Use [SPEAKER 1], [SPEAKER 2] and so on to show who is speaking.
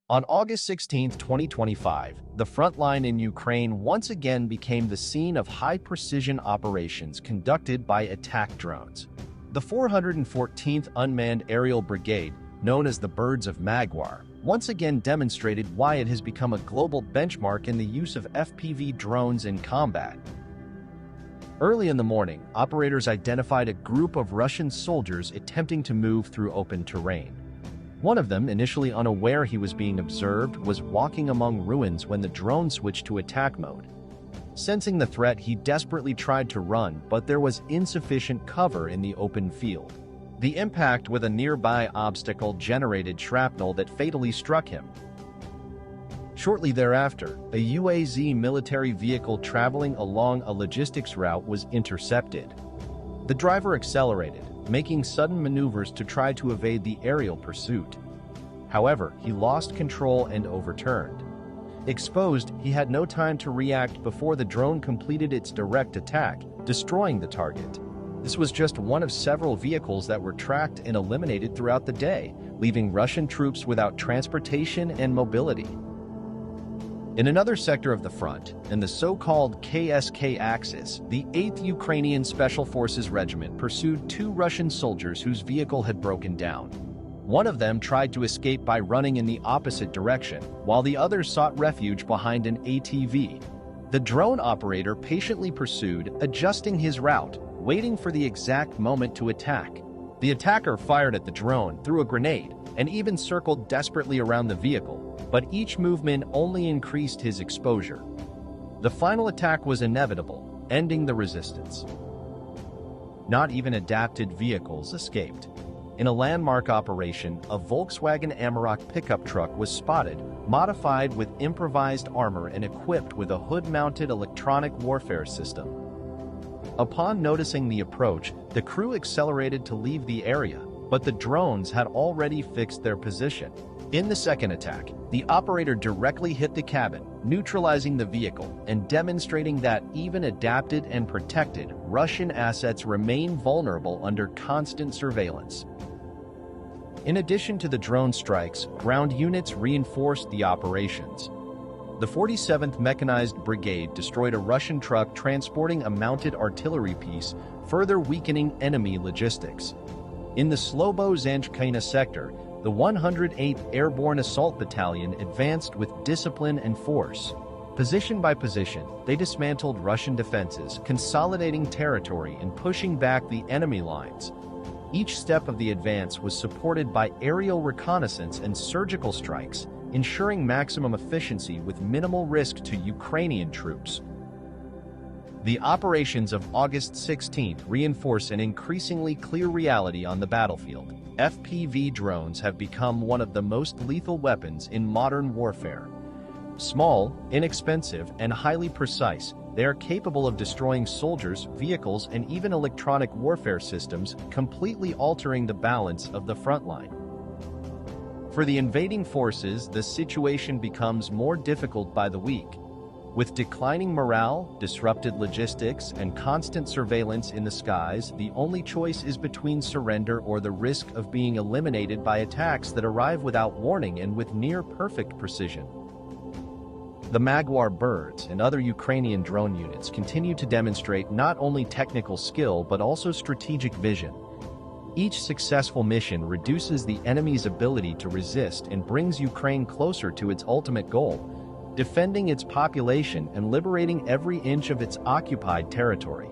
[SPEAKER 1] On August 16, 2025, the front line in Ukraine once again became the scene of high-precision operations conducted by attack drones. The 414th Unmanned Aerial Brigade, known as the Birds of Maguar, once again demonstrated why it has become a global benchmark in the use of FPV drones in combat. Early in the morning, operators identified a group of Russian soldiers attempting to move through open terrain. One of them, initially unaware he was being observed, was walking among ruins when the drone switched to attack mode. Sensing the threat, he desperately tried to run, but there was insufficient cover in the open field. The impact with a nearby obstacle generated shrapnel that fatally struck him. Shortly thereafter, a UAZ military vehicle traveling along a logistics route was intercepted. The driver accelerated, making sudden maneuvers to try to evade the aerial pursuit. However, he lost control and overturned. Exposed, he had no time to react before the drone completed its direct attack, destroying the target. This was just one of several vehicles that were tracked and eliminated throughout the day, leaving Russian troops without transportation and mobility. In another sector of the front, in the so-called KSK axis, the 8th Ukrainian Special Forces Regiment pursued two Russian soldiers whose vehicle had broken down. One of them tried to escape by running in the opposite direction, while the other sought refuge behind an ATV. The drone operator patiently pursued, adjusting his route, waiting for the exact moment to attack. The attacker fired at the drone, threw a grenade, and even circled desperately around the vehicle, but each movement only increased his exposure. The final attack was inevitable, ending the resistance. Not even adapted vehicles escaped. In a landmark operation, a Volkswagen Amarok pickup truck was spotted, modified with improvised armor and equipped with a hood-mounted electronic warfare system. Upon noticing the approach, the crew accelerated to leave the area, but the drones had already fixed their position. In the second attack, the operator directly hit the cabin, neutralizing the vehicle and demonstrating that even adapted and protected, Russian assets remain vulnerable under constant surveillance. In addition to the drone strikes, ground units reinforced the operations. The 47th Mechanized Brigade destroyed a Russian truck transporting a mounted artillery piece, further weakening enemy logistics. In the Slobo-Zanchkina sector, the 108th Airborne Assault Battalion advanced with discipline and force. Position by position, they dismantled Russian defenses, consolidating territory and pushing back the enemy lines. Each step of the advance was supported by aerial reconnaissance and surgical strikes, ensuring maximum efficiency with minimal risk to Ukrainian troops. The operations of August 16th reinforce an increasingly clear reality on the battlefield. FPV drones have become one of the most lethal weapons in modern warfare. Small, inexpensive, and highly precise, they are capable of destroying soldiers, vehicles, and even electronic warfare systems, completely altering the balance of the front line. For the invading forces, the situation becomes more difficult by the week. With declining morale, disrupted logistics, and constant surveillance in the skies, the only choice is between surrender or the risk of being eliminated by attacks that arrive without warning and with near-perfect precision. The Maguar birds and other Ukrainian drone units continue to demonstrate not only technical skill but also strategic vision. Each successful mission reduces the enemy's ability to resist and brings Ukraine closer to its ultimate goal, defending its population and liberating every inch of its occupied territory.